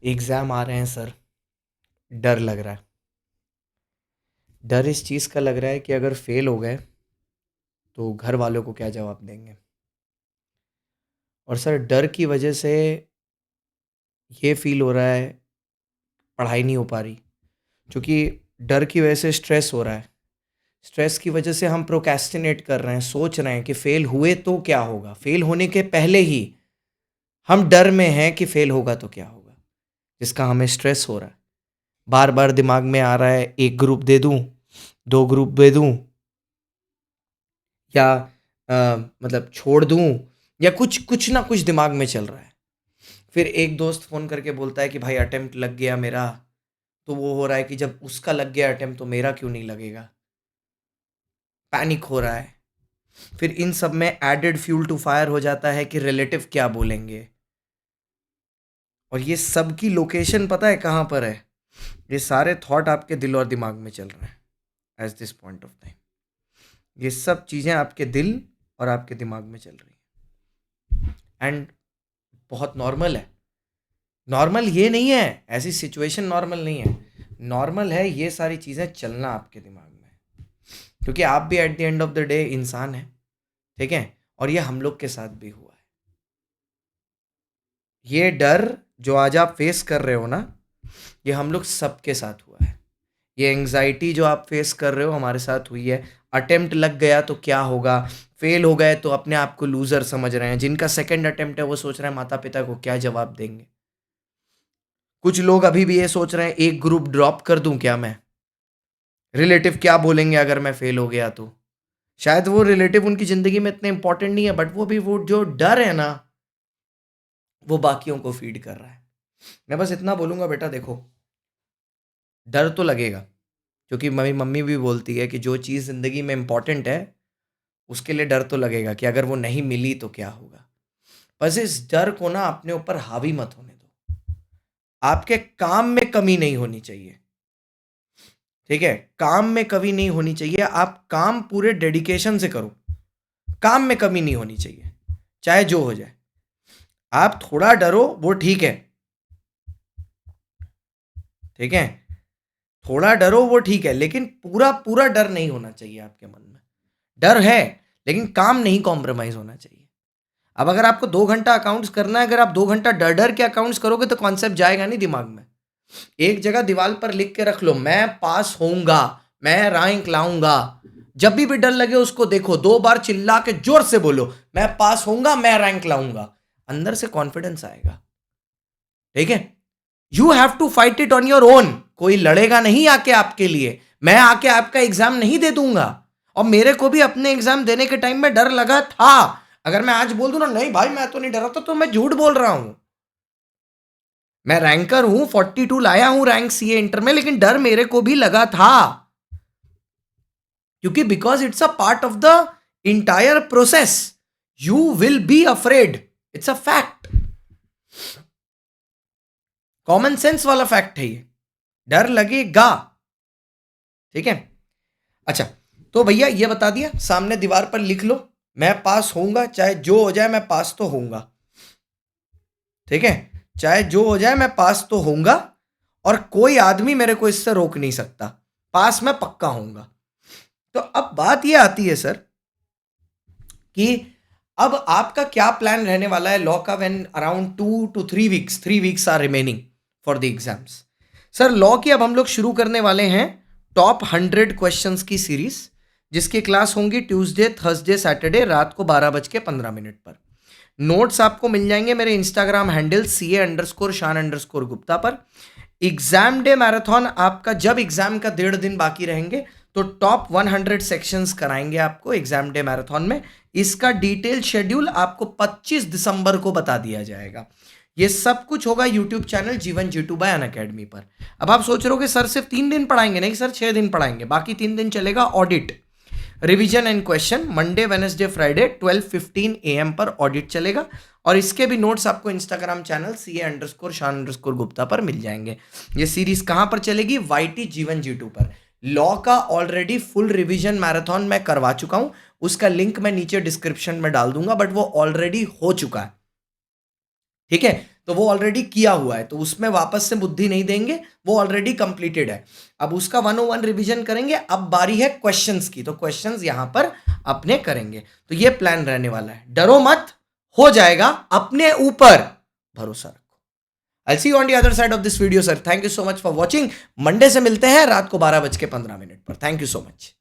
Exam आ रहे हैं sir. डर लग रहा है। डर इस चीज़ का लग रहा है कि अगर फेल हो गए तो घर वालों को क्या जवाब देंगे। और सर डर की वजह से ये फील हो रहा है पढ़ाई नहीं हो पा रही, क्योंकि डर की वजह से स्ट्रेस हो रहा है। स्ट्रेस की वजह से हम प्रोक्रेस्टिनेट कर रहे हैं, सोच रहे हैं कि फेल हुए तो क्या होगा। फेल होने के पहले ही हम डर में हैं कि फेल होगा तो क्या होगा, जिसका हमें स्ट्रेस हो रहा है। बार बार दिमाग में आ रहा है, एक ग्रुप दे दूं, दो ग्रुप दे दूं, या मतलब छोड़ दूं, या कुछ कुछ ना कुछ दिमाग में चल रहा है। फिर एक दोस्त फ़ोन करके बोलता है कि भाई अटेम्प्ट लग गया मेरा। तो वो हो रहा है कि जब उसका लग गया अटेम्प्ट तो मेरा क्यों नहीं लगेगा। पैनिक हो रहा है। फिर इन सब में एडेड फ्यूल टू फायर हो जाता है कि रिलेटिव क्या बोलेंगे। और ये सब की लोकेशन पता है कहाँ पर है? ये सारे थॉट आपके दिल और दिमाग में चल रहे हैं as this point of time. ये सब चीज़ें आपके दिल और आपके दिमाग में चल रही हैं, एंड बहुत नॉर्मल है। नॉर्मल ये नहीं है, ऐसी सिचुएशन नॉर्मल नहीं है। नॉर्मल है ये सारी चीज़ें चलना आपके दिमाग में, क्योंकि आप भी at the end of the day इंसान हैं, ठीक है। और ये हम लोग के साथ भी हुआ है। ये डर जो आज आप फेस कर रहे हो ना, ये हम लोग सबके साथ हुआ है। ये एंग्जाइटी जो आप फेस कर रहे हो हमारे साथ हुई है। अटेम्प्ट लग गया तो क्या होगा, फेल हो गए तो अपने आप को लूजर समझ रहे हैं। जिनका सेकंड अटेम्प्ट है वो सोच रहे हैं माता पिता को क्या जवाब देंगे। कुछ लोग अभी भी ये सोच रहे हैं एक ग्रुप ड्रॉप कर दूं क्या मैं, रिलेटिव क्या बोलेंगे अगर मैं फेल हो गया तो। शायद वो रिलेटिव उनकी ज़िंदगी में इतने इंपॉर्टेंट नहीं है, बट वो भी वो जो डर है ना, वो बाकियों को फीड कर रहा है। मैं बस इतना बोलूँगा, बेटा देखो, डर तो लगेगा, क्योंकि मेरी मम्मी भी बोलती है कि जो चीज़ ज़िंदगी में इंपॉर्टेंट है उसके लिए डर तो लगेगा कि अगर वो नहीं मिली तो क्या होगा। बस इस डर को ना अपने ऊपर हावी मत होने दो। आपके काम में कमी नहीं होनी चाहिए, ठीक है। काम में कमी नहीं होनी चाहिए, आप काम पूरे डेडिकेशन से करो। काम में कमी नहीं होनी चाहिए, चाहे जो हो जाए। आप थोड़ा डरो वो ठीक है, ठीक है। थोड़ा डरो वो ठीक है, लेकिन पूरा पूरा डर नहीं होना चाहिए आपके मन में। डर है, लेकिन काम नहीं कॉम्प्रोमाइज होना चाहिए। अब अगर आपको 2 घंटा अकाउंट्स करना है, अगर आप 2 घंटा डर डर के अकाउंट्स करोगे तो कॉन्सेप्ट जाएगा नहीं दिमाग में। एक जगह दीवार पर लिख के रख लो, मैं पास होऊंगा, मैं रैंक लाऊंगा। जब भी डर लगे उसको देखो, 2 बार चिल्ला के जोर से बोलो, मैं पास होऊंगा, मैं रैंक लाऊंगा। अंदर से कॉन्फिडेंस आएगा, ठीक है। You have to fight it on your own. कोई लड़ेगा नहीं आके आपके लिए। मैं आके आपका एग्जाम नहीं दे दूंगा। और मेरे को भी अपने एग्जाम देने के टाइम में डर लगा था। अगर मैं आज बोल दूं ना नहीं भाई मैं तो नहीं डरा था, तो मैं झूठ बोल रहा हूं। मैं रैंकर हूं, 42 लाया हूं रैंक सीए इंटर में, लेकिन डर मेरे को भी लगा था, क्योंकि because it's a part of the entire process. You will be afraid, it's a fact. Common sense वाला फैक्ट है ये। डर लगेगा, ठीक है। अच्छा, तो भैया ये बता दिया, सामने दीवार पर लिख लो, मैं पास होऊंगा, चाहे जो हो जाए मैं पास तो होऊंगा, ठीक है। चाहे जो हो जाए मैं पास तो होऊंगा, और कोई आदमी मेरे को इससे रोक नहीं सकता। पास मैं पक्का होऊंगा। तो अब बात ये आती है सर कि अब आपका क्या प्लान रहने वाला है लॉ का, when around 2 to 3 weeks, 3 weeks are remaining for the exams. Sir law की अब हम लोग शुरू करने वाले हैं टॉप 100 क्वेश्चंस की सीरीज, जिसकी क्लास होंगी ट्यूसडे थर्सडे सैटरडे रात को 12:15 पर। नोट्स आपको मिल जाएंगे मेरे इंस्टाग्राम हैंडल CA_शान_गुप्ता पर। एग्जाम डे मैराथन आपका, जब एग्जाम का 1.5 दिन बाकी रहेंगे तो टॉप 100 सेक्शंस कराएंगे आपको एग्जाम डे मैराथन में। इसका डिटेल शेड्यूल आपको 25 दिसंबर को बता दिया जाएगा। ये सब कुछ होगा यूट्यूब चैनल जीवन G2 बाय अनअकैडमी पर। अब आप सोच रहे हो कि सर सिर्फ 3 दिन पढ़ाएंगे, नहीं सर 6 दिन पढ़ाएंगे। बाकी 3 दिन चलेगा audit, revision and question. Monday Wednesday Friday 12:15 AM पर ऑडिट चलेगा। और इसके भी नोट्स आपको इंस्टाग्राम चैनल CA_शान_गुप्ता पर मिल जाएंगे। ये सीरीज कहां पर चलेगी? YT जीवन G2 पर। लॉ का ऑलरेडी फुल रिवीजन मैराथन मैं करवा चुका हूं, उसका लिंक मैं नीचे डिस्क्रिप्शन में डाल दूंगा, बट वो ऑलरेडी हो चुका है, ठीक है। तो वो ऑलरेडी किया हुआ है, तो उसमें वापस से बुद्धि नहीं देंगे, वो ऑलरेडी कंप्लीटेड है। अब उसका 101 रिवीजन करेंगे। अब बारी है क्वेश्चंस की, तो क्वेश्चंस यहां पर अपने करेंगे। तो ये प्लान रहने वाला है, डरो मत, हो जाएगा, अपने ऊपर भरोसा रखो। I'll see you on the other side of this video, sir. Thank you so much for watching. Monday से मिलते हैं रात को 12:15 पर। Thank you so much.